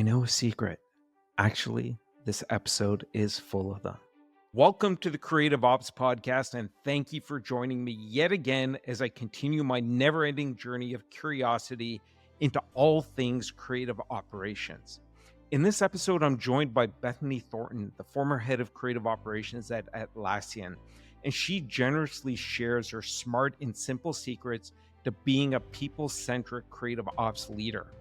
I know a secret. Actually, this episode is full of them. Welcome to the Creative Ops Podcast, and thank you for joining me yet again as I continue my never ending journey of curiosity into all things creative operations. In this episode, I'm joined by Bethany Thornton, the former head of creative operations at Atlassian, and she generously shares her smart and simple secrets to being a people-centric creative ops leader.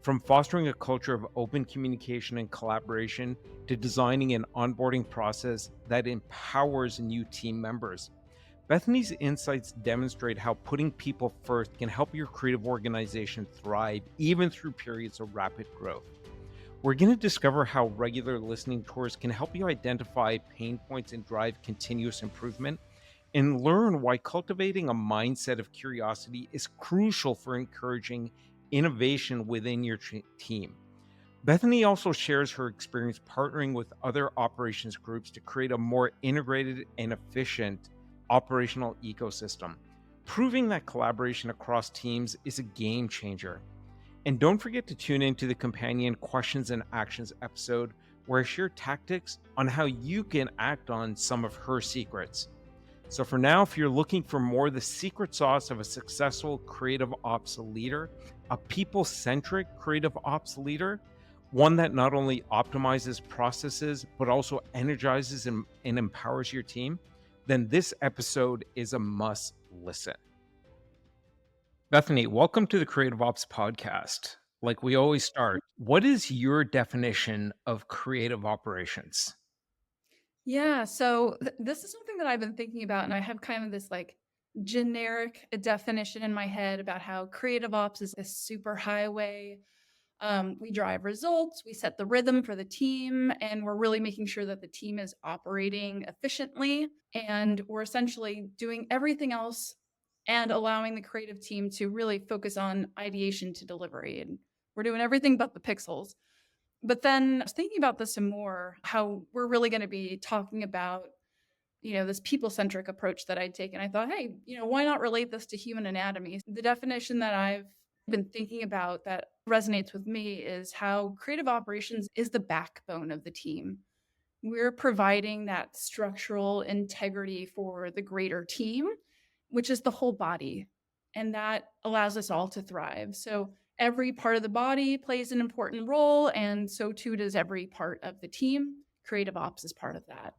From fostering a culture of open communication and collaboration to designing an onboarding process that empowers new team members. Bethany's insights demonstrate how putting people first can help your creative organization thrive even through periods of rapid growth. We're going to discover how regular listening tours can help you identify pain points and drive continuous improvement, and learn why cultivating a mindset of curiosity is crucial for encouraging innovation within your team. Bethany also shares her experience partnering with other operations groups to create a more integrated and efficient operational ecosystem, proving that collaboration across teams is a game changer. And don't forget to tune into the companion Questions and Actions episode, where I share tactics on how you can act on some of her secrets. So for now, if you're looking for more of the secret sauce of a successful creative ops leader, a people-centric creative ops leader, one that not only optimizes processes, but also energizes and empowers your team, then this episode is a must listen. Bethany, welcome to the Creative Ops Podcast. Like we always start, what is your definition of creative operations? Yeah, so this is something that I've been thinking about, and I have kind of this generic definition in my head about how creative ops is a super highway. We drive results, we set the rhythm for the team, and we're really making sure that the team is operating efficiently. And we're essentially doing everything else and allowing the creative team to really focus on ideation to delivery. And we're doing everything but the pixels. But then I was thinking about this some more, how we're really going to be talking about, this people-centric approach that I'd take. And I thought, hey, why not relate this to human anatomy? The definition that I've been thinking about that resonates with me is how creative operations is the backbone of the team. We're providing that structural integrity for the greater team, which is the whole body. And that allows us all to thrive. So every part of the body plays an important role, and so too does every part of the team. Creative ops is part of that.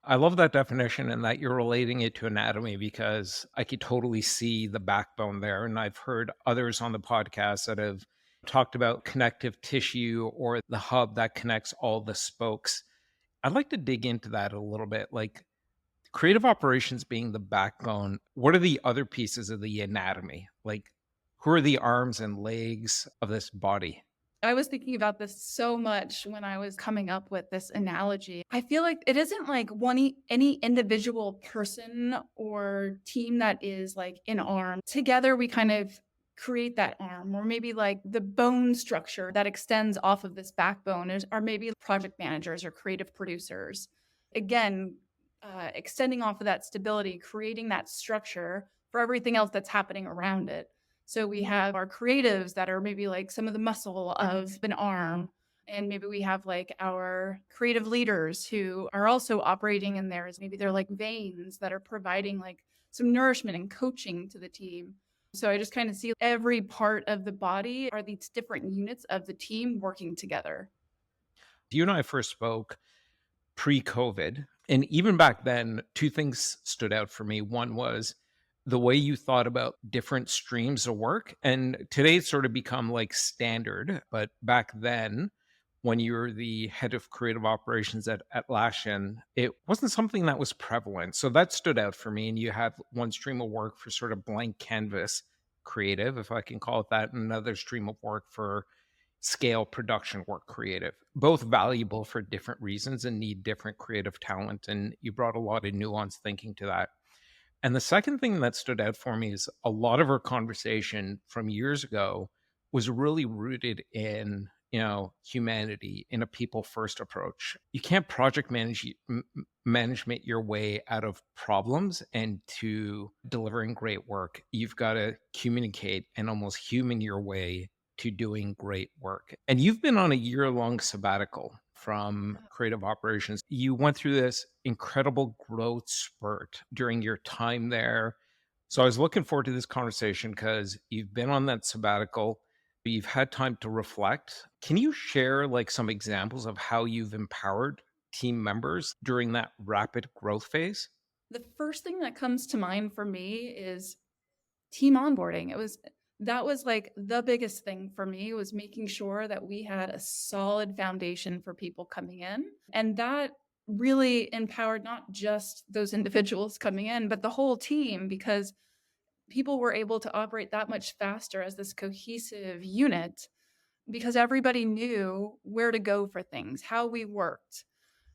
I love that definition and that you're relating it to anatomy because I could totally see the backbone there. And I've heard others on the podcast that have talked about connective tissue or the hub that connects all the spokes. I'd like to dig into that a little bit. Like creative operations being the backbone, what are the other pieces of the anatomy? Like who are the arms and legs of this body? I was thinking about this so much when I was coming up with this analogy. I feel like it isn't like any individual person or team that is like an arm. Together, we kind of create that arm, or maybe like the bone structure that extends off of this backbone are maybe project managers or creative producers. Again, extending off of that stability, creating that structure for everything else that's happening around it. So we have our creatives that are maybe like some of the muscle of an arm. And maybe we have like our creative leaders who are also operating in there as maybe they're like veins that are providing like some nourishment and coaching to the team. So I just kind of see every part of the body are these different units of the team working together. You and I first spoke pre-COVID. And even back then, two things stood out for me. One was the way you thought about different streams of work. And today it's sort of become like standard. But back then, when you were the head of creative operations at Atlassian, it wasn't something that was prevalent. So that stood out for me. And you had one stream of work for sort of blank canvas creative, if I can call it that, and another stream of work for scale production work creative, both valuable for different reasons and need different creative talent. And you brought a lot of nuanced thinking to that. And the second thing that stood out for me is a lot of our conversation from years ago was really rooted in, humanity, in a people first approach. You can't project management your way out of problems and to delivering great work. You've got to communicate and almost human your way to doing great work. And you've been on a year-long sabbatical from creative operations. You went through this incredible growth spurt during your time there. So I was looking forward to this conversation because you've been on that sabbatical, you've had time to reflect. Can you share like some examples of how you've empowered team members during that rapid growth phase? The first thing that comes to mind for me is team onboarding. That was like the biggest thing for me, was making sure that we had a solid foundation for people coming in. And that really empowered not just those individuals coming in, but the whole team, because people were able to operate that much faster as this cohesive unit because everybody knew where to go for things, how we worked.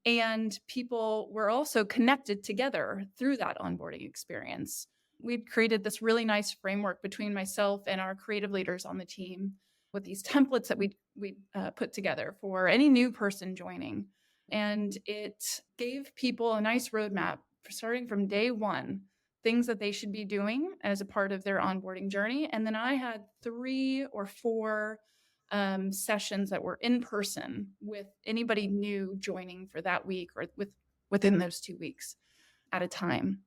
And people were also connected together through that onboarding experience. We'd created this really nice framework between myself and our creative leaders on the team with these templates that we put together for any new person joining. And it gave people a nice roadmap for starting from day one, things that they should be doing as a part of their onboarding journey. And then I had 3 or 4 sessions that were in person with anybody new joining for that week or within those 2 weeks at a time.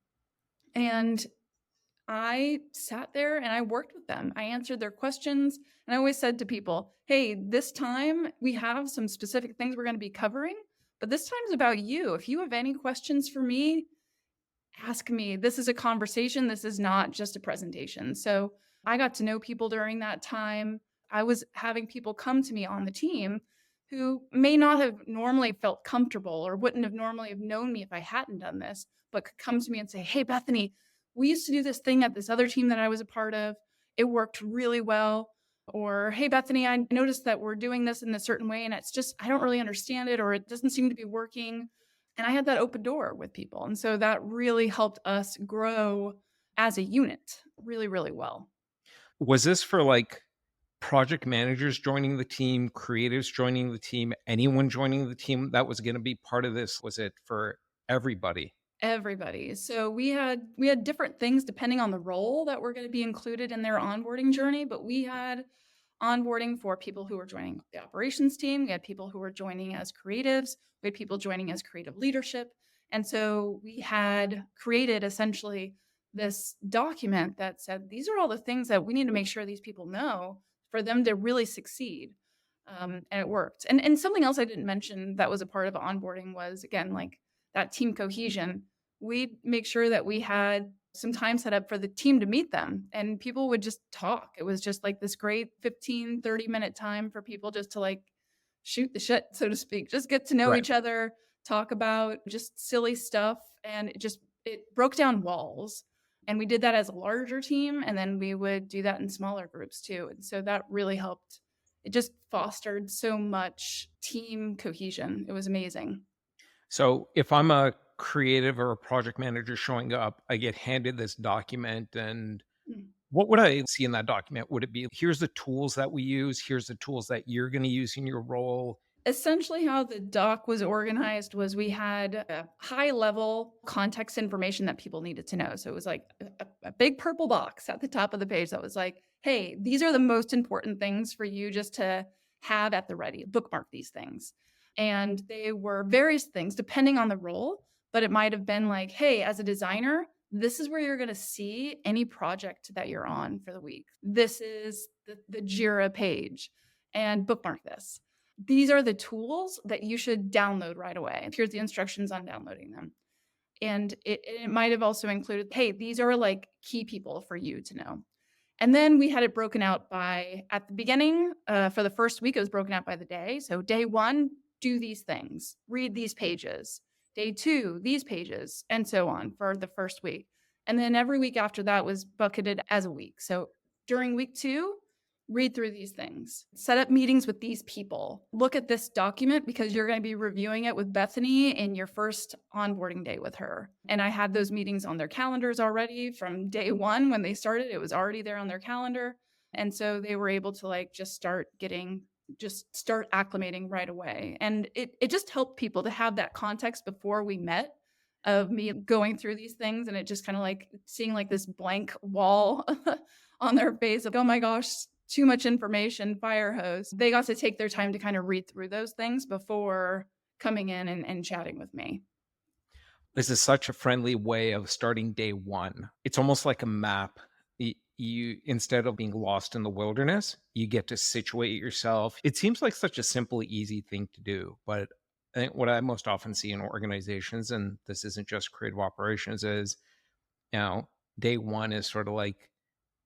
And I sat there and I worked with them. I answered their questions. And I always said to people, hey, this time we have some specific things we're going to be covering, but this time is about you. If you have any questions for me, ask me. This is a conversation. This is not just a presentation. So I got to know people during that time. I was having people come to me on the team who may not have normally felt comfortable or wouldn't have normally have known me if I hadn't done this, but could come to me and say, hey, Bethany, we used to do this thing at this other team that I was a part of. It worked really well. Or, hey, Bethany, I noticed that we're doing this in a certain way and it's just, I don't really understand it, or it doesn't seem to be working. And I had that open door with people. And so that really helped us grow as a unit really, really well. Was this for like project managers joining the team, creatives joining the team, anyone joining the team that was going to be part of this? Was it for everybody? Everybody. So we had different things depending on the role that were going to be included in their onboarding journey, but we had onboarding for people who were joining the operations team. We had people who were joining as creatives. We had people joining as creative leadership. And so we had created essentially this document that said, these are all the things that we need to make sure these people know for them to really succeed. And it worked. And something else I didn't mention that was a part of onboarding was, again, like that team cohesion. We'd make sure that we had some time set up for the team to meet them, and people would just talk. It was just like this great 15, 30-minute time for people just to like shoot the shit, so to speak, just get to know Right. each other, talk about just silly stuff. And it broke down walls. And we did that as a larger team. And then we would do that in smaller groups too. And so that really helped. It just fostered so much team cohesion. It was amazing. So if I'm a creative or a project manager showing up, I get handed this document, and Mm. what would I see in that document? Would it be, here's the tools that we use, here's the tools that you're going to use in your role? Essentially, how the doc was organized was we had a high level context information that people needed to know. So it was like a big purple box at the top of the page that was like, hey, these are the most important things for you just to have at the ready. Bookmark these things. And they were various things depending on the role, but it might have been like, hey, as a designer, this is where you're going to see any project that you're on for the week. This is the Jira page, and bookmark this. These are the tools that you should download right away. Here's the instructions on downloading them. And it might have also included, hey, these are like key people for you to know. And then we had it broken out by, at the beginning, for the first week, it was broken out by the day. So day 1, do these things, read these pages. Day 2, these pages, and so on for the first week. And then every week after that was bucketed as a week. So during week 2, read through these things, set up meetings with these people, look at this document because you're going to be reviewing it with Bethany in your first onboarding day with her. And I had those meetings on their calendars already from day 1 when they started. It was already there on their calendar. And so they were able to like just start acclimating right away. And it just helped people to have that context before we met of me going through these things, and it just kind of like seeing like this blank wall on their face of, oh my gosh, too much information, fire hose. They got to take their time to kind of read through those things before coming in and chatting with me. This is such a friendly way of starting day one. It's almost like a map. You instead of being lost in the wilderness, you get to situate yourself. It seems like such a simple, easy thing to do, but I think what I most often see in organizations, and this isn't just creative operations, is you know, day one is sort of like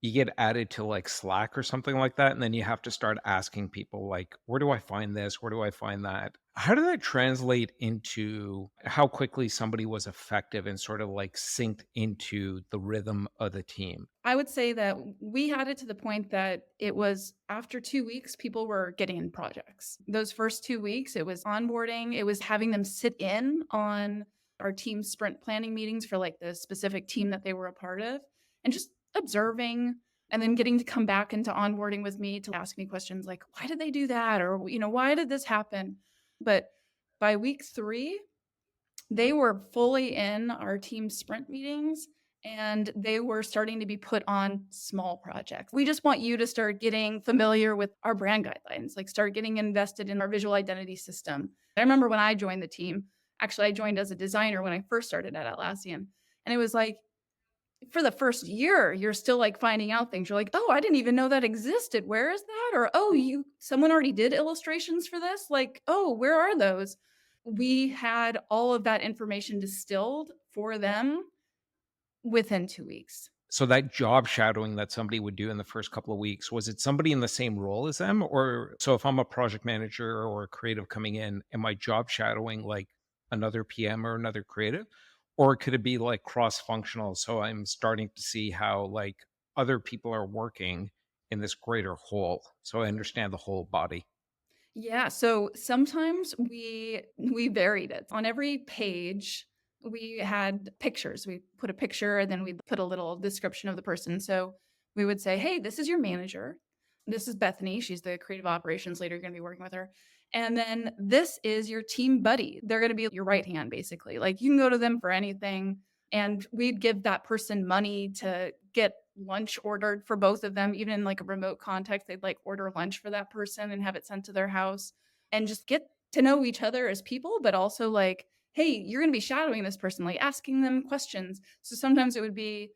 you get added to like Slack or something like that, and then you have to start asking people like, "Where do I find this? Where do I find that?" How did that translate into how quickly somebody was effective and sort of like synced into the rhythm of the team? I would say that we had it to the point that it was after 2 weeks, people were getting in projects. Those first 2 weeks, it was onboarding, it was having them sit in on our team sprint planning meetings for, like, the specific team that they were a part of, and just observing, and then getting to come back into onboarding with me to ask me questions like, "Why did they do that?" Or, "Why did this happen?" But by week 3, they were fully in our team sprint meetings, and they were starting to be put on small projects. We just want you to start getting familiar with our brand guidelines, like start getting invested in our visual identity system. I remember when I joined the team, actually, I joined as a designer when I first started at Atlassian. And it was like, for the first year, you're still like finding out things. You're like, oh, I didn't even know that existed. Where is that? Or, oh, someone already did illustrations for this. Like, oh, where are those? We had all of that information distilled for them within 2 weeks. So that job shadowing that somebody would do in the first couple of weeks, was it somebody in the same role as them? Or so if I'm a project manager or a creative coming in, am I job shadowing like another PM or another creative? Or could it be like cross functional? So I'm starting to see how like other people are working in this greater whole. So I understand the whole body. Yeah, so sometimes we varied it. On every page, we had pictures. We put a picture and then we put a little description of the person. So we would say, "Hey, this is your manager. This is Bethany. She's the creative operations leader. You're going to be working with her. And then this is your team buddy. They're going to be your right hand, basically. Like you can go to them for anything." And we'd give that person money to get lunch ordered for both of them, even in like a remote context. They'd like order lunch for that person and have it sent to their house and just get to know each other as people, but also like, hey, you're going to be shadowing this person, like asking them questions. So sometimes it would be,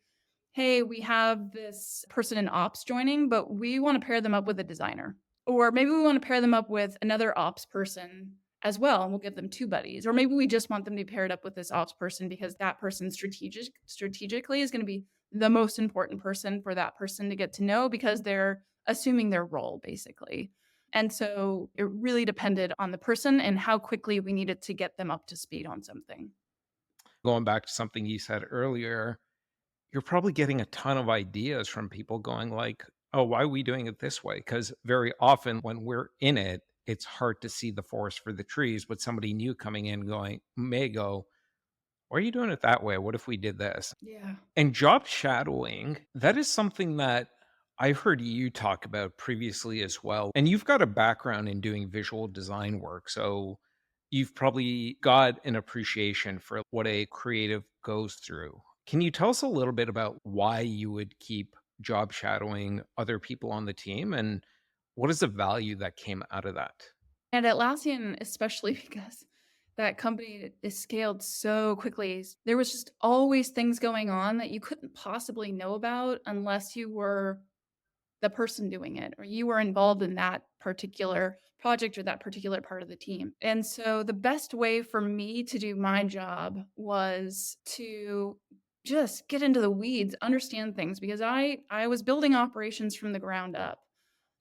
hey, we have this person in ops joining, but we want to pair them up with a designer. Or maybe we want to pair them up with another ops person as well, and we'll give them two buddies. Or maybe we just want them to be paired up with this ops person because that person strategically is going to be the most important person for that person to get to know because they're assuming their role basically. And so it really depended on the person and how quickly we needed to get them up to speed on something. Going back to something you said earlier, you're probably getting a ton of ideas from people going like, "Oh, why are we doing it this way?" Because very often when we're in it, it's hard to see the forest for the trees, but somebody new coming in going may go, "Why are you doing it that way? What if we did this?" Yeah. And job shadowing, that is something that I've heard you talk about previously as well. And you've got a background in doing visual design work. So you've probably got an appreciation for what a creative goes through. Can you tell us a little bit about why you would keep job shadowing other people on the team and what is the value that came out of that? And Atlassian, especially because that company is scaled so quickly, there was just always things going on that you couldn't possibly know about unless you were the person doing it or you were involved in that particular project or that particular part of the team. And so the best way for me to do my job was to just get into the weeds, understand things because I was building operations from the ground up.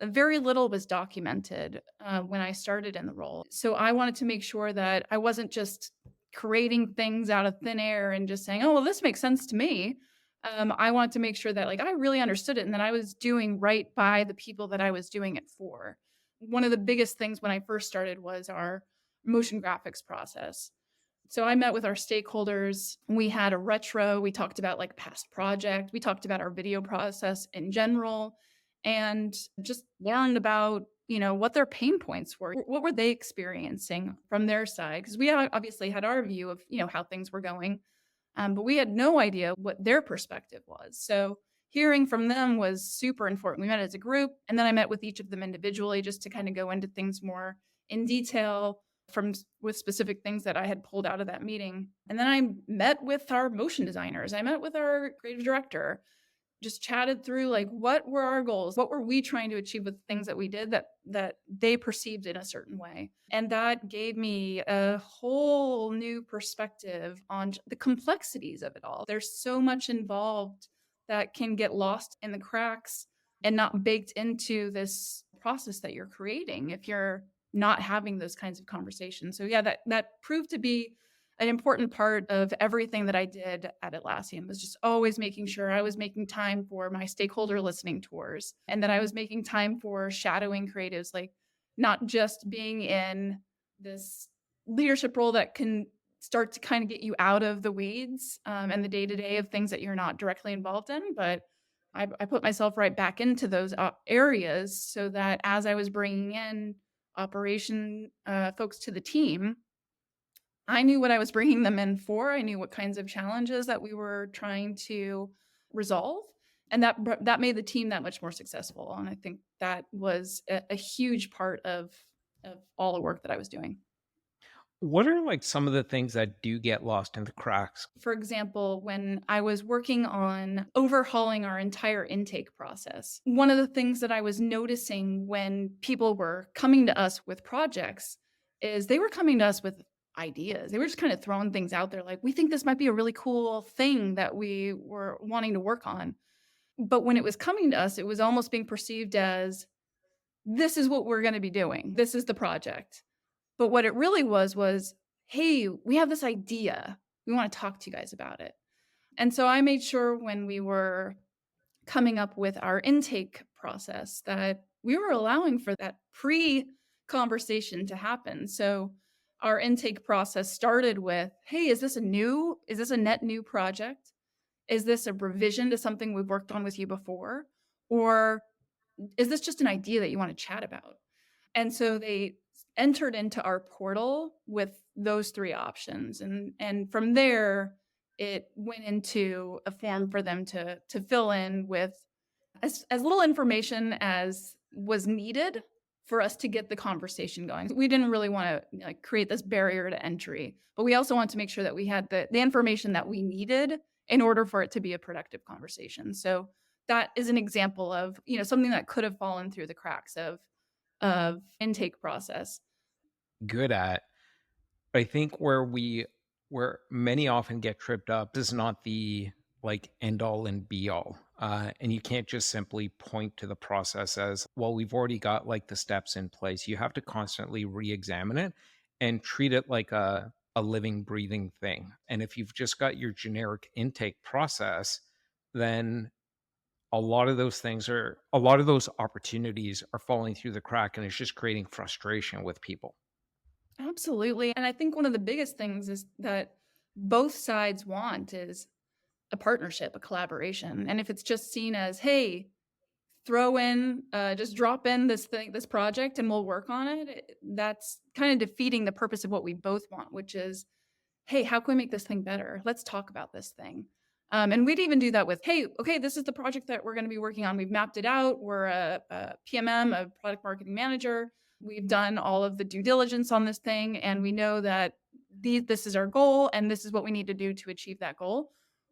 Very little was documented when I started in the role. So I wanted to make sure that I wasn't just creating things out of thin air and just saying, oh, well, this makes sense to me. I wanted to make sure that like I really understood it and that I was doing right by the people that I was doing it for. One of the biggest things when I first started was our motion graphics process. So I met with our stakeholders. We had a retro. We talked about like past project. We talked about our video process in general and just learned about, what their pain points were. What were they experiencing from their side? Because we obviously had our view of, how things were going. But we had no idea what their perspective was. So hearing from them was super important. We met as a group, and then I met with each of them individually just to kind of go into things more in detail with specific things that I had pulled out of that meeting. And then I met with our motion designers. I met with our creative director, just chatted through like what were our goals, what were we trying to achieve with things that we did that they perceived in a certain way. And that gave me a whole new perspective on the complexities of it all. There's so much involved that can get lost in the cracks and not baked into this process that you're creating if you're not having those kinds of conversations. So yeah, that proved to be an important part of everything that I did at Atlassian was just always making sure I was making time for my stakeholder listening tours, and that I was making time for shadowing creatives, like not just being in this leadership role that can start to kind of get you out of the weeds and the day-to-day of things that you're not directly involved in, but I put myself right back into those areas so that as I was bringing in operation folks to the team, I knew what I was bringing them in for. I knew what kinds of challenges that we were trying to resolve, and that made the team that much more successful. And I think that was a huge part of all the work that I was doing. What are like some of the things that do get lost in the cracks? For example, when I was working on overhauling our entire intake process, one of the things that I was noticing when people were coming to us with projects is they were coming to us with ideas. They were just kind of throwing things out there like, we think this might be a really cool thing that we were wanting to work on. But when it was coming to us, it was almost being perceived as, this is what we're going to be doing. This is the project. But what it really was, hey, we have this idea. We want to talk to you guys about it. And so I made sure when we were coming up with our intake process that we were allowing for that pre-conversation to happen. So our intake process started with, hey, is this a net new project? Is this a revision to something we've worked on with you before? Or is this just an idea that you want to chat about? And so they entered into our portal with those three options. And from there, it went into a form for them to fill in with as little information as was needed for us to get the conversation going. We didn't really want to create this barrier to entry, but we also want to make sure that we had the information that we needed in order for it to be a productive conversation. So that is an example of something that could have fallen through the cracks of intake process. Good at. I think where many often get tripped up is not the like end all and be all. And you can't just simply point to the process as, well, we've already got like the steps in place. You have to constantly re-examine it and treat it like a living, breathing thing. And if you've just got your generic intake process, then a lot of those opportunities are falling through the crack, and it's just creating frustration with people. Absolutely. And I think one of the biggest things is that both sides want is a partnership, a collaboration. And if it's just seen as, hey, just drop in this project and we'll work on it, that's kind of defeating the purpose of what we both want, which is, hey, how can we make this thing better? Let's talk about this thing. And we'd even do that with, hey, okay, this is the project that we're going to be working on. We've mapped it out. We're a PMM, a product marketing manager. We've done all of the due diligence on this thing, and we know that this is our goal, and this is what we need to do to achieve that goal.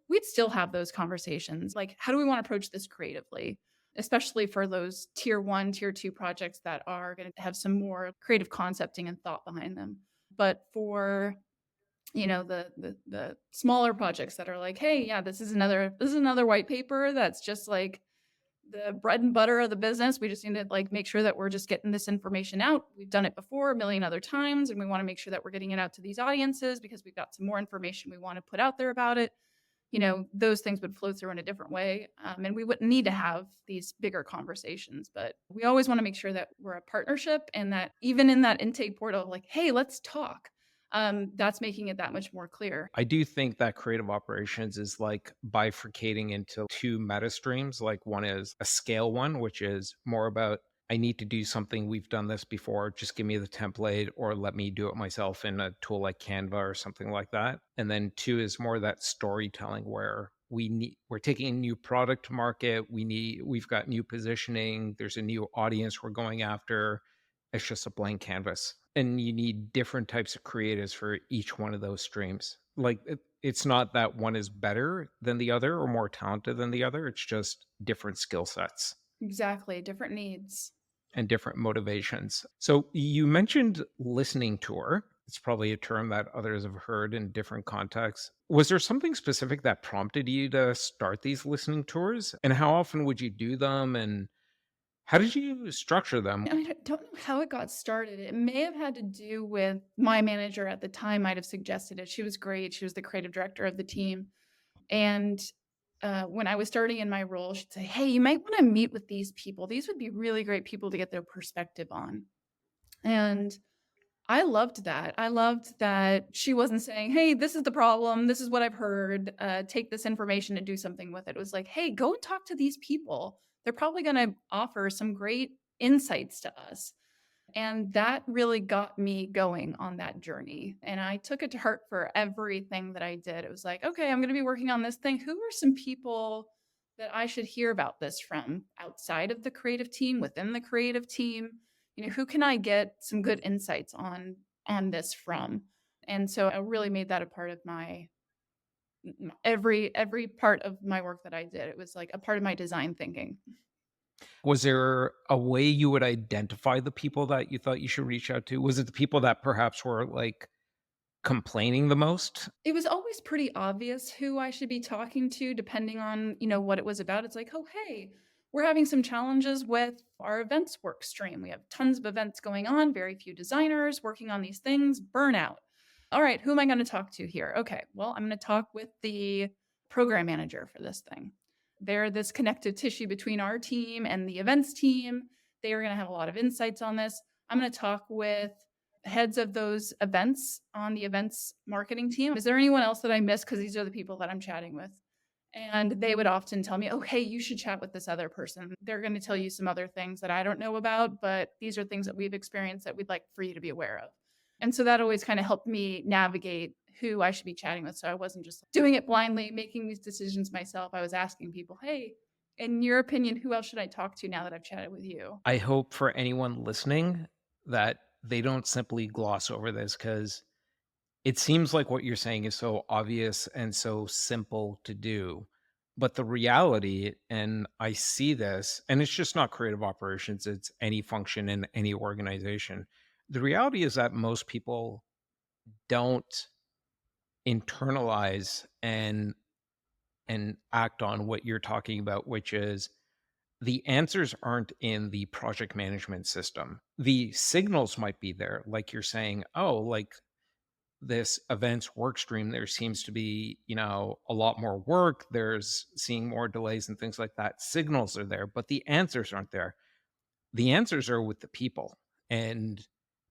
We'd still have those conversations. Like, how do we want to approach this creatively? Especially for those tier 1, tier 2 projects that are going to have some more creative concepting and thought behind them. But for the smaller projects that are like, hey, yeah, this is another white paper that's just like the bread and butter of the business. We just need to like make sure that we're just getting this information out. We've done it before a million other times, and we want to make sure that we're getting it out to these audiences because we've got some more information we want to put out there about it. Those things would flow through in a different way. And we wouldn't need to have these bigger conversations, but we always want to make sure that we're a partnership, and that even in that intake portal, like, hey, let's talk. That's making it that much more clear. I do think that creative operations is like bifurcating into two meta streams. Like one is a scale one, which is more about, I need to do something. We've done this before. Just give me the template or let me do it myself in a tool like Canva or something like that. And then two is more that storytelling where we're taking a new product to market, we've got new positioning, there's a new audience we're going after. It's just a blank canvas. And you need different types of creatives for each one of those streams. Like it's not that one is better than the other or more talented than the other. It's just different skill sets Exactly. Different needs. and different motivations. So you mentioned listening tour. It's probably a term that others have heard in different contexts. Was there something specific that prompted you to start these listening tours? And how often would you do them? And how did you structure them? I don't know how it got started. It may have had to do with my manager at the time might have suggested it. She was great. She was the creative director of the team. And when I was starting in my role, she'd say, "Hey, you might want to meet with these people. These would be really great people to get their perspective on." And I loved that. I loved that she wasn't saying, "Hey, this is the problem. This is what I've heard. Take this information and do something with it." It was like, "Hey, go and talk to these people. They're probably going to offer some great insights to us." And that really got me going on that journey. And I took it to heart for everything that I did. It was like, okay, I'm going to be working on this thing. Who are some people that I should hear about this from outside of the creative team, within the creative team? Who can I get some good insights on this from? And so I really made that a part of my every part of my work that I did. It was like a part of my design thinking. Was there a way you would identify the people that you thought you should reach out to? Was it the people that perhaps were like complaining the most? It was always pretty obvious who I should be talking to depending on, what it was about. It's like, "Oh, hey, we're having some challenges with our events work stream. We have tons of events going on, very few designers working on these things, burnout. All right, who am I going to talk to here? Okay, well, I'm going to talk with the program manager for this thing. They're this connective tissue between our team and the events team. They are going to have a lot of insights on this. I'm going to talk with heads of those events on the events marketing team. Is there anyone else that I missed? Because these are the people that I'm chatting with." And they would often tell me, "Oh, hey, you should chat with this other person. They're going to tell you some other things that I don't know about, but these are things that we've experienced that we'd like for you to be aware of." And so that always kind of helped me navigate who I should be chatting with. So I wasn't just doing it blindly, making these decisions myself. I was asking people, "Hey, in your opinion, who else should I talk to now that I've chatted with you?" I hope for anyone listening that they don't simply gloss over this because it seems like what you're saying is so obvious and so simple to do. But the reality, and I see this, and it's just not creative operations, it's any function in any organization. The reality is that most people don't internalize and act on what you're talking about, which is the answers aren't in the project management system. The signals might be there, like you're saying, oh, like this events work stream, there seems to be, a lot more work. There's seeing more delays and things like that. Signals are there, but the answers aren't there. The answers are with the people. And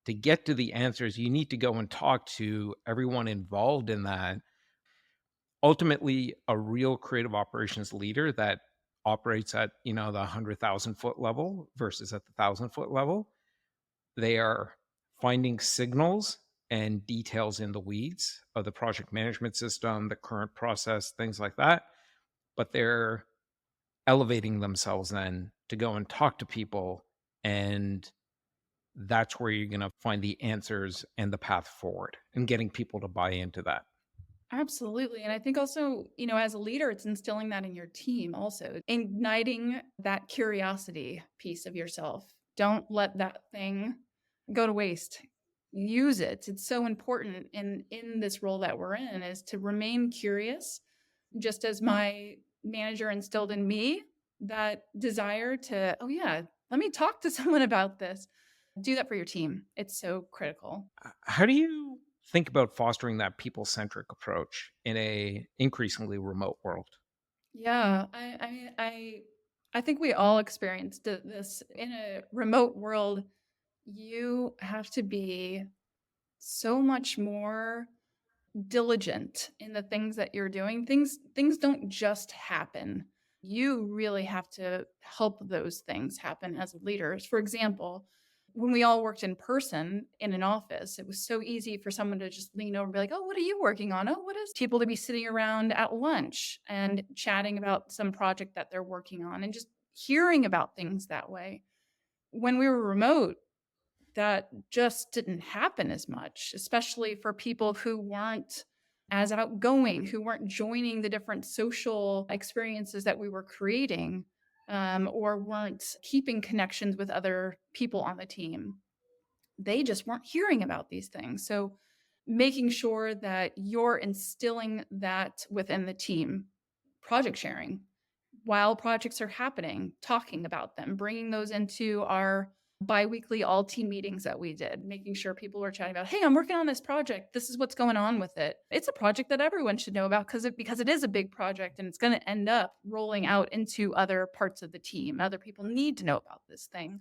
to get to the answers, you need to go and talk to everyone involved in that. Ultimately, a real creative operations leader that operates at, the 100,000-foot level versus at the 1,000-foot level, they are finding signals and details in the weeds of the project management system, the current process, things like that. But they're elevating themselves then to go and talk to people. And that's where you're going to find the answers and the path forward and getting people to buy into that. Absolutely. And I think also, as a leader, it's instilling that in your team also, igniting that curiosity piece of yourself. Don't let that thing go to waste. Use it. It's so important in this role that we're in is to remain curious, just as my manager instilled in me that desire to, "Oh yeah, let me talk to someone about this." Do that for your team. It's so critical. How do you think about fostering that people-centric approach in a increasingly remote world? Yeah, I mean, I think we all experienced this in a remote world. You have to be so much more diligent in the things that you're doing. Things don't just happen. You really have to help those things happen as leaders. For example, when we all worked in person in an office, it was so easy for someone to just lean over and be like, "Oh, what are you working on? Oh, what is?" People to be sitting around at lunch and chatting about some project that they're working on and just hearing about things that way. When we were remote, that just didn't happen as much, especially for people who weren't as outgoing, who weren't joining the different social experiences that we were creating, or weren't keeping connections with other people on the team. They just weren't hearing about these things. So, making sure that you're instilling that within the team, project sharing while projects are happening, talking about them, bringing those into our biweekly all team meetings that we did, making sure people were chatting about, hey, I'm working on this project. This is what's going on with it. It's a project that everyone should know about because it is a big project and it's going to end up rolling out into other parts of the team. Other people need to know about this thing.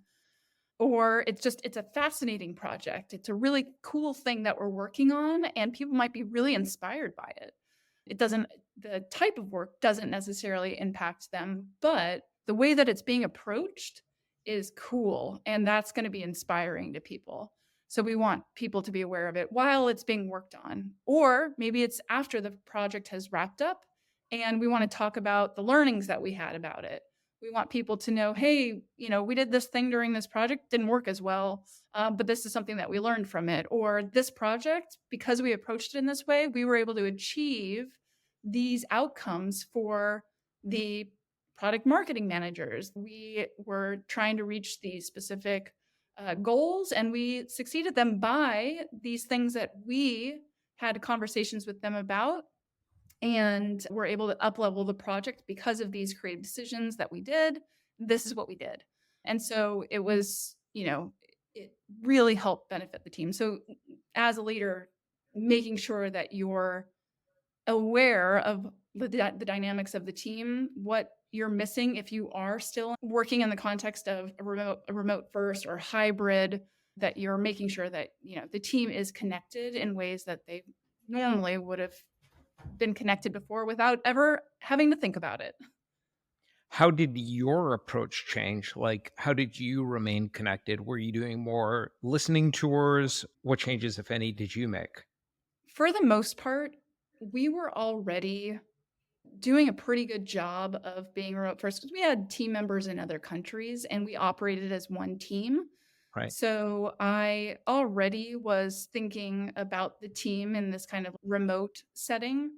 Or it's a fascinating project. It's a really cool thing that we're working on, and people might be really inspired by it. It doesn't The type of work doesn't necessarily impact them, but the way that it's being approached is cool, and that's going to be inspiring to people. So we want people to be aware of it while it's being worked on. Or maybe it's after the project has wrapped up and we want to talk about the learnings that we had about it. We want people to know, hey, we did this thing during this project, didn't work as well, but this is something that we learned from it. Or this project, because we approached it in this way, we were able to achieve these outcomes for the product marketing managers. We were trying to reach these specific goals, and we succeeded them by these things that we had conversations with them about, and we're able to up-level the project because of these creative decisions that we did. This is what we did. And so it was, it really helped benefit the team. So as a leader, making sure that you're aware of the dynamics of the team, what you're missing if you are still working in the context of a remote first or hybrid, that you're making sure that, the team is connected in ways that they normally would have been connected before without ever having to think about it. How did your approach change? Like, how did you remain connected? Were you doing more listening tours? What changes, if any, did you make? For the most part, we were already doing a pretty good job of being remote first because we had team members in other countries and we operated as one team. Right. So I already was thinking about the team in this kind of remote setting,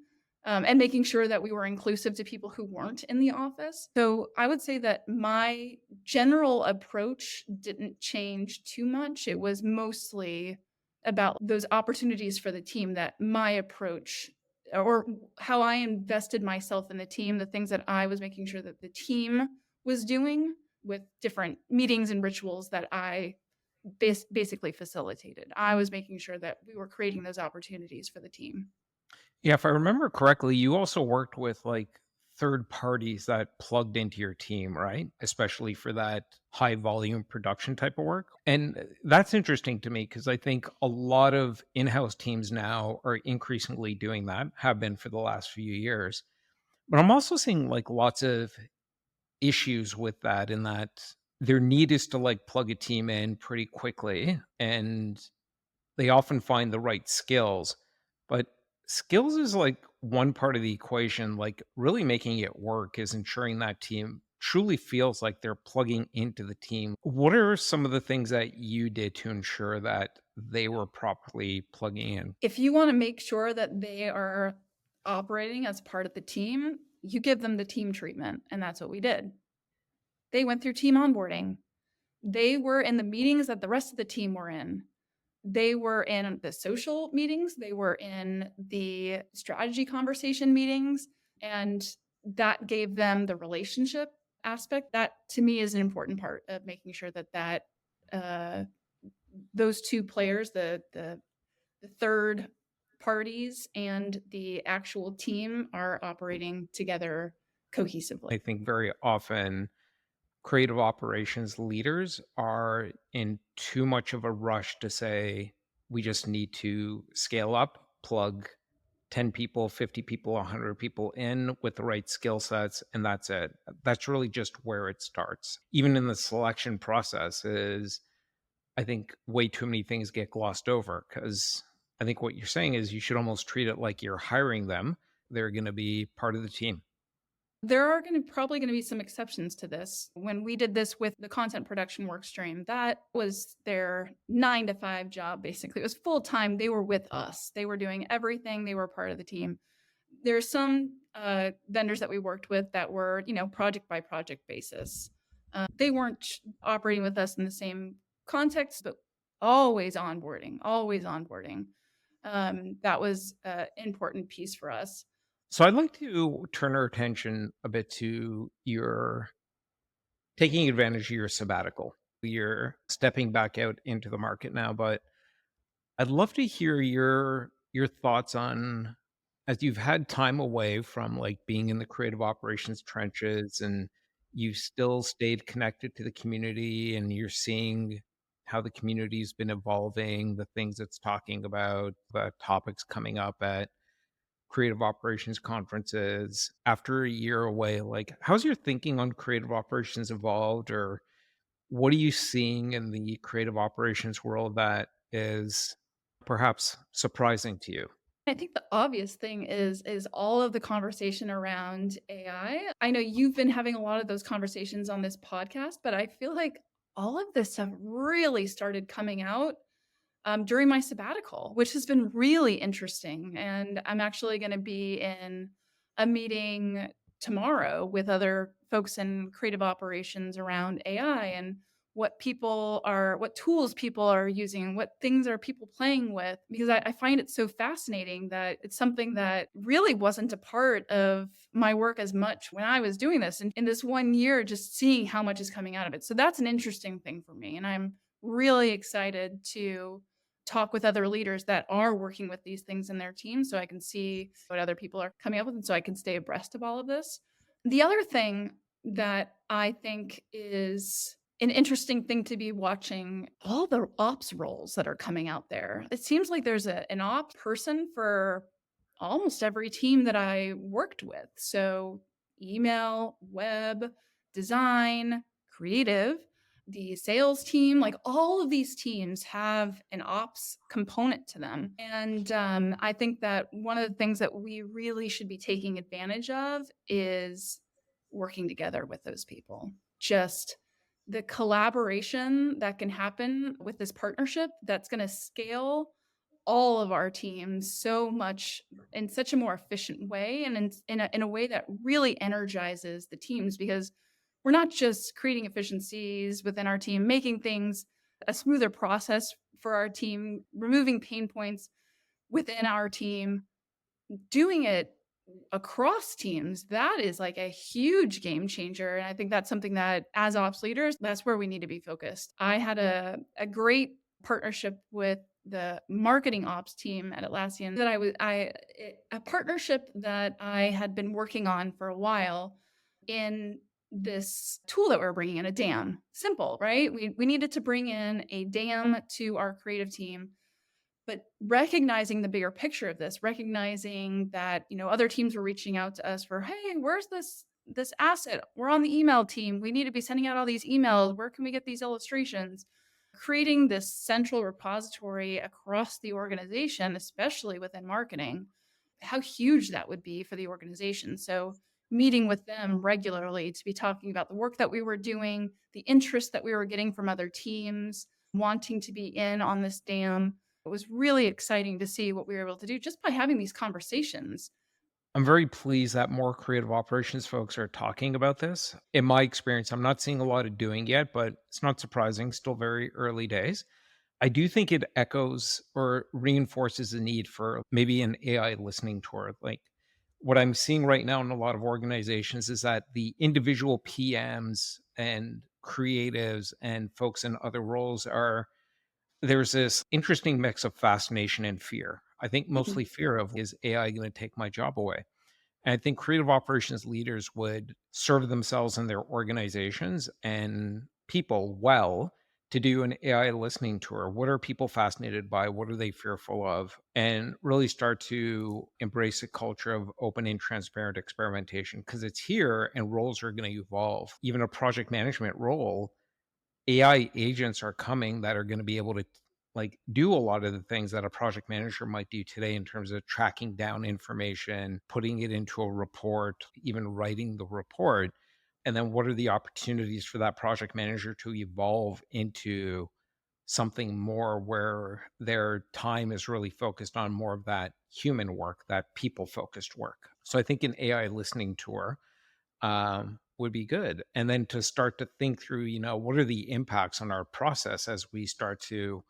and making sure that we were inclusive to people who weren't in the office. So I would say that my general approach didn't change too much. It was mostly about those opportunities for the team, that my approach or how I invested myself in the team, the things that I was making sure that the team was doing with different meetings and rituals that I basically facilitated. I was making sure that we were creating those opportunities for the team. Yeah, if I remember correctly, you also worked with like third parties that plugged into your team, right? Especially for that high volume production type of work. And that's interesting to me because I think a lot of in house teams now are increasingly doing that, have been for the last few years. But I'm also seeing like lots of issues with that, in that their need is to like plug a team in pretty quickly, and they often find the right skills, but skills is like one part of the equation. Like, really making it work is ensuring that team truly feels like they're plugging into the team. What are some of the things that you did to ensure that they were properly plugging in? If you want to make sure that they are operating as part of the team, you give them the team treatment. And that's what we did. They went through team onboarding. They were in the meetings that the rest of the team were in. They were in the social meetings. They were in the strategy conversation meetings. And that gave them the relationship aspect. That to me is an important part of making sure that uh, those two players, the third parties and the actual team, are operating together cohesively. I think very often creative operations leaders are in too much of a rush to say, we just need to scale up, plug 10 people, 50 people, 100 people in with the right skill sets, and that's it. That's really just where it starts. Even in the selection process is I think way too many things get glossed over because I think what you're saying is you should almost treat it like you're hiring them. They're going to be part of the team. There are probably going to be some exceptions to this. When we did this with the content production work stream, that was their 9 to 5 job, basically. It was full time. They were with us, they were doing everything, they were part of the team. There's some vendors that we worked with that were, project by project basis. They weren't operating with us in the same context, but always onboarding, always onboarding. That was an important piece for us. So I'd like to turn our attention a bit to your taking advantage of your sabbatical. You're stepping back out into the market now, but I'd love to hear your thoughts on as you've had time away from like being in the creative operations trenches and you still stayed connected to the community and you're seeing how the community's been evolving, the things it's talking about, the topics coming up at creative operations conferences after a year away. Like, how's your thinking on creative operations evolved, or what are you seeing in the creative operations world that is perhaps surprising to you? I think the obvious thing is all of the conversation around AI. I know you've been having a lot of those conversations on this podcast, but I feel like all of this stuff really started coming out during my sabbatical, which has been really interesting. And I'm actually going to be in a meeting tomorrow with other folks in creative operations around AI and what tools people are using, what things are people playing with, because I find it so fascinating that it's something that really wasn't a part of my work as much when I was doing this. And in this 1 year, just seeing how much is coming out of it. So that's an interesting thing for me. And I'm really excited to talk with other leaders that are working with these things in their team so I can see what other people are coming up with and so I can stay abreast of all of this. The other thing that I think is an interesting thing to be watching all the ops roles that are coming out there. It seems like there's an ops person for almost every team that I worked with. So, email, web, design, creative, the sales team, like all of these teams have an ops component to them. And I think that one of the things that we really should be taking advantage of is working together with those people. Just the collaboration that can happen with this partnership that's going to scale all of our teams so much in such a more efficient way and in a way that really energizes the teams, because we're not just creating efficiencies within our team, making things a smoother process for our team, removing pain points within our team, doing it across teams. That is like a huge game changer. And I think that's something that as ops leaders, that's where we need to be focused. I had a great partnership with the marketing ops team at Atlassian that a partnership that I had been working on for a while in this tool that we're bringing in, a DAM. Simple, right? We needed to bring in a DAM to our creative team, but recognizing the bigger picture of this, recognizing that, other teams were reaching out to us for, hey, where's this asset? We're on the email team. We need to be sending out all these emails. Where can we get these illustrations? Creating this central repository across the organization, especially within marketing, how huge that would be for the organization. So meeting with them regularly to be talking about the work that we were doing, the interest that we were getting from other teams, wanting to be in on this DAM. It was really exciting to see what we were able to do just by having these conversations. I'm very pleased that more creative operations folks are talking about this. In my experience, I'm not seeing a lot of doing yet, but it's not surprising, still very early days. I do think it echoes or reinforces the need for maybe an AI listening tour. Like what I'm seeing right now in a lot of organizations is that the individual PMs and creatives and folks in other roles are there's this interesting mix of fascination and fear. I think Mhm. mostly fear of is AI going to take my job away? And I think creative operations leaders would serve themselves and their organizations and people well to do an AI listening tour. What are people fascinated by? What are they fearful of? And really start to embrace a culture of open and transparent experimentation because it's here and roles are going to evolve. Even a project management role AI agents are coming that are going to be able to like do a lot of the things that a project manager might do today in terms of tracking down information, putting it into a report, even writing the report. And then what are the opportunities for that project manager to evolve into something more where their time is really focused on more of that human work, that people focused work. So I think an AI listening tour would be good. And then to start to think through, what are the impacts on our process as we start to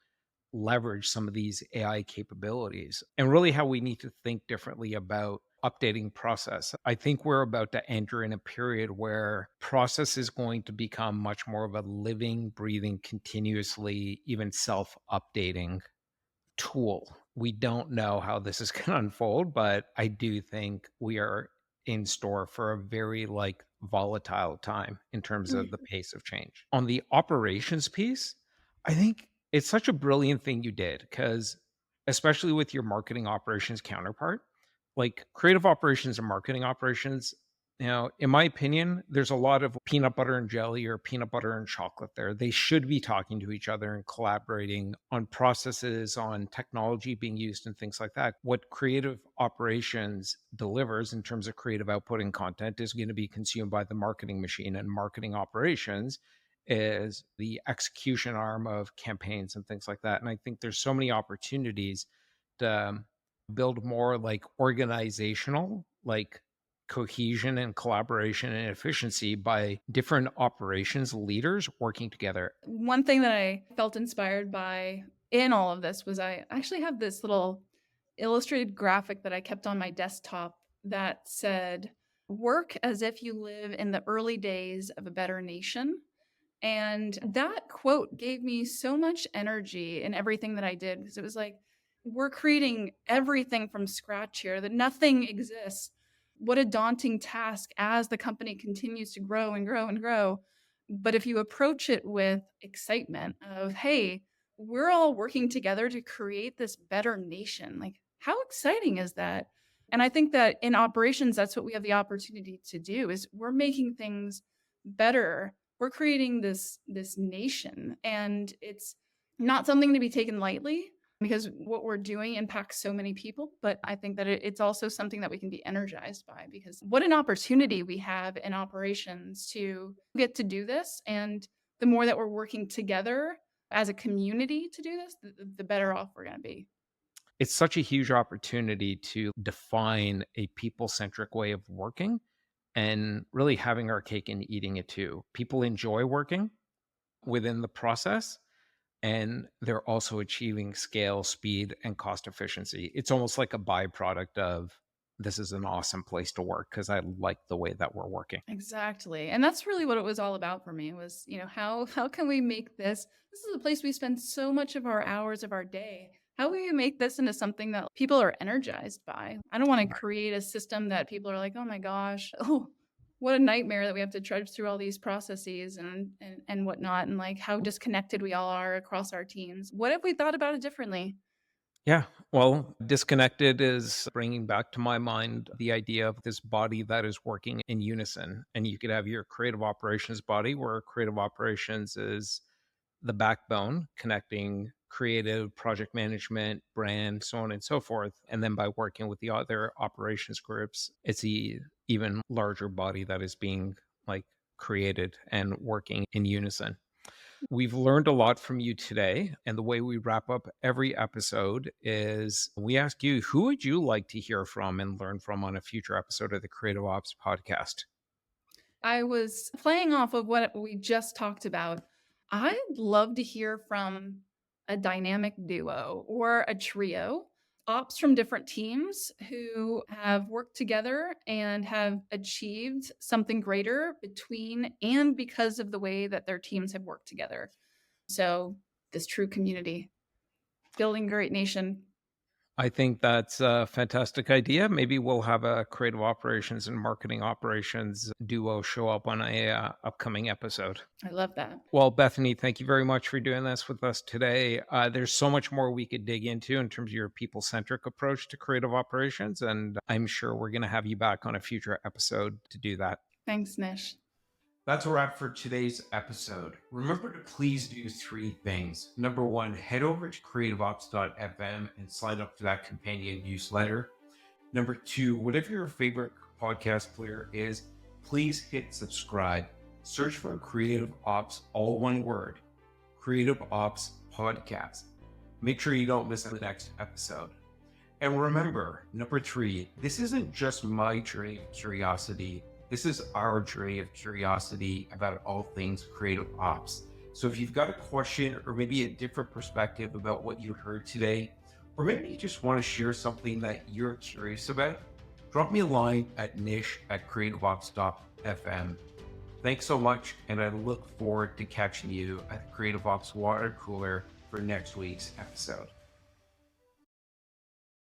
leverage some of these AI capabilities, and really how we need to think differently about updating process. I think we're about to enter in a period where process is going to become much more of a living, breathing, continuously, even self updating tool. We don't know how this is going to unfold, but I do think we are in store for a very like volatile time in terms of the Mhm. pace of change. On the operations piece, I think it's such a brilliant thing you did because especially with your marketing operations counterpart, like creative operations and marketing operations, in my opinion, there's a lot of peanut butter and jelly or peanut butter and chocolate there. They should be talking to each other and collaborating on processes, on technology being used, and things like that. What creative operations delivers in terms of creative output and content is going to be consumed by the marketing machine, and marketing operations is the execution arm of campaigns and things like that. And I think there's so many opportunities to build more like organizational, like cohesion and collaboration and efficiency by different operations leaders working together. One thing that I felt inspired by in all of this was I actually have this little illustrated graphic that I kept on my desktop that said, "Work as if you live in the early days of a better nation." And that quote gave me so much energy in everything that I did because it was like, we're creating everything from scratch here, that nothing exists. What a daunting task as the company continues to grow and grow and grow. But if you approach it with excitement of, hey, we're all working together to create this better nation, like how exciting is that? And I think that in operations, that's what we have the opportunity to do is we're making things better. We're creating this nation, and it's not something to be taken lightly because what we're doing impacts so many people. But I think that it's also something that we can be energized by because what an opportunity we have in operations to get to do this. And the more that we're working together as a community to do this, the better off we're going to be. It's such a huge opportunity to define a people centric way of working and really having our cake and eating it too. People enjoy working within the process, and they're also achieving scale, speed, and cost efficiency. It's almost like a byproduct of this is an awesome place to work because I like the way that we're working. Exactly. And that's really what it was all about for me was, how can we make this is a place we spend so much of our hours of our day. How can we make this into something that people are energized by? I don't want to create a system that people are like, "Oh my gosh, oh, what a nightmare that we have to trudge through all these processes and whatnot, and like how disconnected we all are across our teams. What if we thought about it differently?" Yeah. Well, disconnected is bringing back to my mind the idea of this body that is working in unison. And you could have your creative operations body, where creative operations is the backbone connecting creative, project management, brand, so on and so forth. And then by working with the other operations groups, it's the even larger body that is being like created and working in unison. We've learned a lot from you today. And the way we wrap up every episode is we ask you, who would you like to hear from and learn from on a future episode of the Creative Ops podcast? I was playing off of what we just talked about. I'd love to hear from a dynamic duo or a trio, ops from different teams who have worked together and have achieved something greater between and because of the way that their teams have worked together. So, this true community, building a great nation. I think that's a fantastic idea. Maybe we'll have a creative operations and marketing operations duo show up on a upcoming episode. I love that. Well, Bethany, thank you very much for doing this with us today. There's so much more we could dig into in terms of your people centric approach to creative operations. And I'm sure we're going to have you back on a future episode to do that. Thanks, Nish. That's a wrap for today's episode. Remember to please do three things. Number one, head over to creativeops.fm and sign up for that companion newsletter. Number two, whatever your favorite podcast player is, please hit subscribe. Search for Creative Ops, all one word, Creative Ops Podcast. Make sure you don't miss the next episode. And remember, number three, this isn't just my journey of curiosity. This is our journey of curiosity about all things creative ops. So if you've got a question or maybe a different perspective about what you heard today, or maybe you just want to share something that you're curious about, drop me a line at nish@creativeops.fm. Thanks so much, and I look forward to catching you at the Creative Ops Water Cooler for next week's episode.